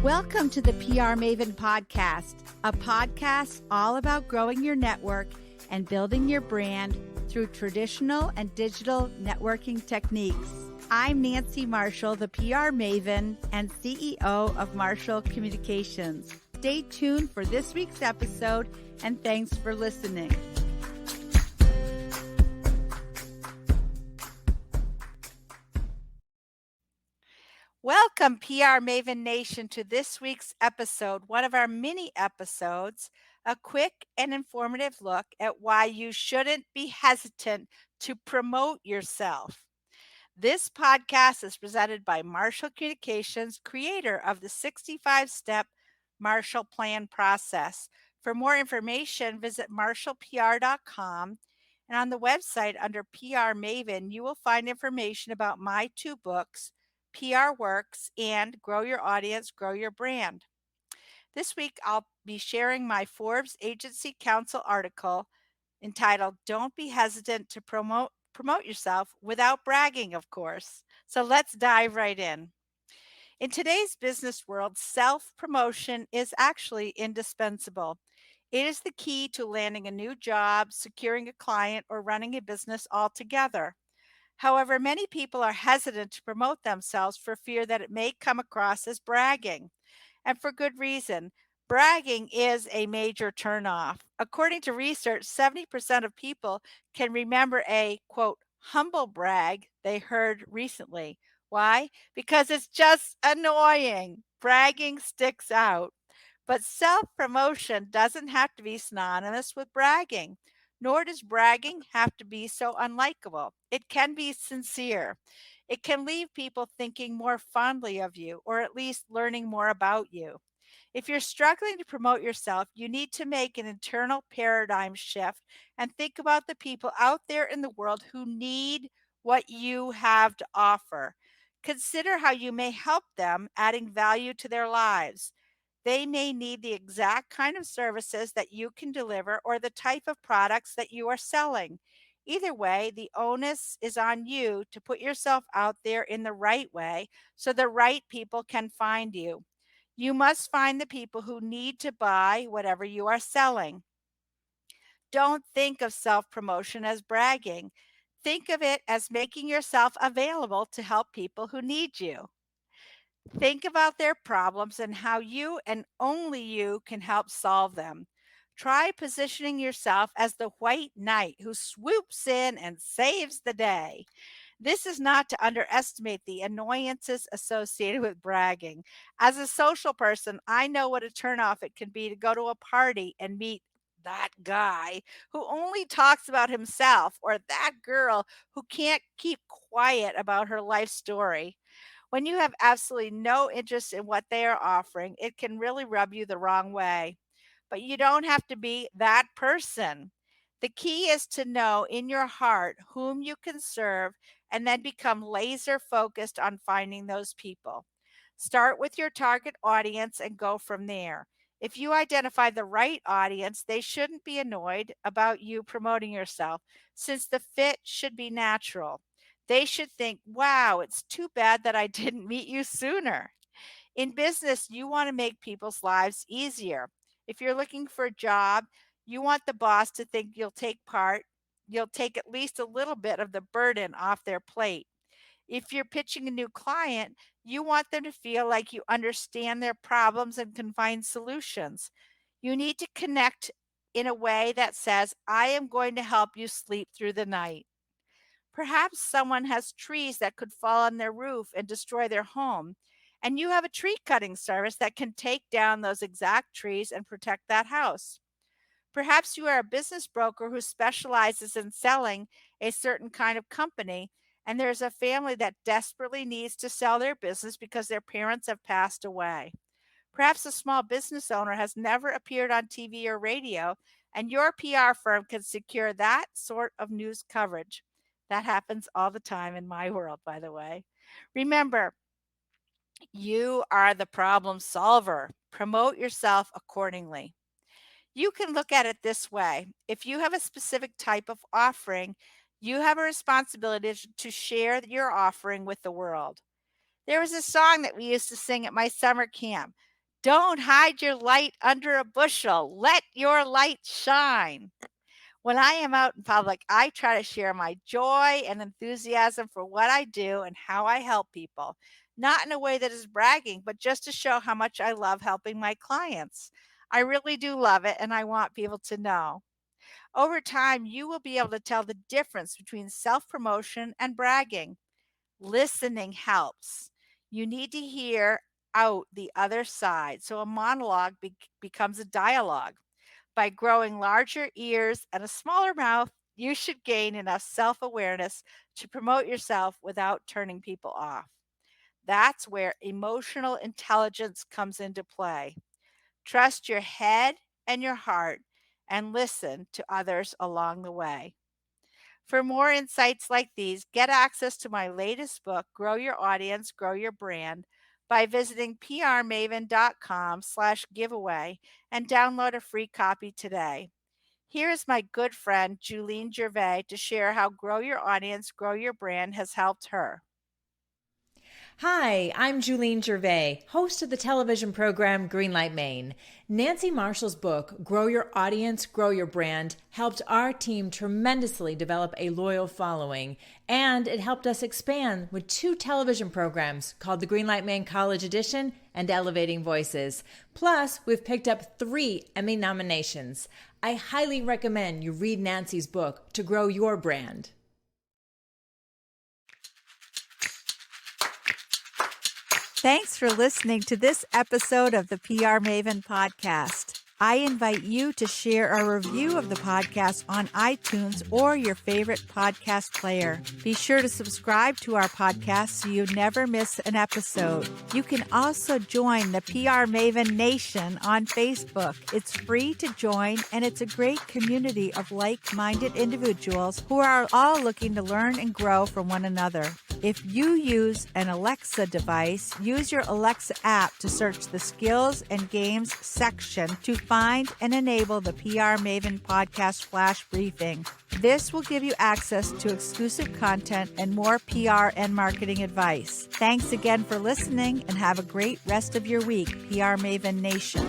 Welcome to the PR Maven podcast, a podcast all about growing your network and building your brand through traditional and digital networking techniques. I'm Nancy Marshall, the PR Maven and CEO of Marshall Communications. Stay tuned for this week's episode, and thanks for listening. Welcome, PR Maven Nation, to this week's episode, one of our mini episodes, a quick and informative look at why you shouldn't be hesitant to promote yourself. This podcast is presented by Marshall Communications, creator of the 65-step Marshall Plan process. For more information, visit marshallpr.com. And on the website under PR Maven, you will find information about my two books, PR Works and Grow Your Audience, Grow Your Brand. This week, I'll be sharing my Forbes Agency Council article entitled, Don't Be Hesitant to Promote Yourself Without Bragging, of course. So let's dive right in. In today's business world, self-promotion is actually indispensable. It is the key to landing a new job, securing a client, or running a business altogether. However, many people are hesitant to promote themselves for fear that it may come across as bragging, and for good reason. Bragging is a major turnoff. According to research, 70% of people can remember a, quote, humble brag they heard recently. Why? Because it's just annoying. Bragging sticks out. But self-promotion doesn't have to be synonymous with bragging, nor does bragging have to be so unlikable. It can be sincere. It can leave people thinking more fondly of you, or at least learning more about you. If you're struggling to promote yourself, you need to make an internal paradigm shift and think about the people out there in the world who need what you have to offer. Consider how you may help them, adding value to their lives. They may need the exact kind of services that you can deliver or the type of products that you are selling. Either way, the onus is on you to put yourself out there in the right way so the right people can find you. You must find the people who need to buy whatever you are selling. Don't think of self-promotion as bragging. Think of it as making yourself available to help people who need you. Think about their problems and how you and only you can help solve them. Try positioning yourself as the white knight who swoops in and saves the day. This is not to underestimate the annoyances associated with bragging. As a social person, I know what a turnoff it can be to go to a party and meet that guy who only talks about himself, or that girl who can't keep quiet about her life story. When you have absolutely no interest in what they are offering, it can really rub you the wrong way. But you don't have to be that person. The key is to know in your heart whom you can serve and then become laser focused on finding those people. Start with your target audience and go from there. If you identify the right audience, they shouldn't be annoyed about you promoting yourself, since the fit should be natural. They should think, wow, it's too bad that I didn't meet you sooner. In business, you want to make people's lives easier. If you're looking for a job, you want the boss to think you'll take at least a little bit of the burden off their plate. If you're pitching a new client, you want them to feel like you understand their problems and can find solutions. You need to connect in a way that says, I am going to help you sleep through the night. Perhaps someone has trees that could fall on their roof and destroy their home, and you have a tree cutting service that can take down those exact trees and protect that house. Perhaps you are a business broker who specializes in selling a certain kind of company, and there's a family that desperately needs to sell their business because their parents have passed away. Perhaps a small business owner has never appeared on TV or radio, and your PR firm can secure that sort of news coverage. That happens all the time in my world, by the way. Remember, you are the problem solver. Promote yourself accordingly. You can look at it this way. If you have a specific type of offering, you have a responsibility to share your offering with the world. There was a song that we used to sing at my summer camp. Don't hide your light under a bushel. Let your light shine. When I am out in public, I try to share my joy and enthusiasm for what I do and how I help people, not in a way that is bragging, but just to show how much I love helping my clients. I really do love it, and I want people to know. Over time, you will be able to tell the difference between self promotion and bragging. Listening helps. You need to hear out the other side, so a monologue becomes a dialogue. By growing larger ears and a smaller mouth, you should gain enough self awareness to promote yourself without turning people off. That's where emotional intelligence comes into play. Trust your head and your heart and listen to others along the way. For more insights like these, get access to my latest book, Grow Your Audience, Grow Your Brand, by visiting prmaven.com/giveaway and download a free copy today. Here is my good friend, Julene Gervais, to share how Grow Your Audience, Grow Your Brand has helped her. Hi, I'm Julene Gervais, host of the television program Greenlight Maine. Nancy Marshall's book, Grow Your Audience, Grow Your Brand, helped our team tremendously develop a loyal following, and it helped us expand with 2 television programs called the Greenlight Maine College Edition and Elevating Voices. Plus, we've picked up 3 Emmy nominations. I highly recommend you read Nancy's book to grow your brand. Thanks for listening to this episode of the PR Maven podcast. I invite you to share a review of the podcast on iTunes or your favorite podcast player. Be sure to subscribe to our podcast so you never miss an episode. You can also join the PR Maven Nation on Facebook. It's free to join, and it's a great community of like-minded individuals who are all looking to learn and grow from one another. If you use an Alexa device, use your Alexa app to search the skills and games section to find and enable the PR Maven podcast flash briefing. This will give you access to exclusive content and more PR and marketing advice. Thanks again for listening, and have a great rest of your week, PR Maven Nation.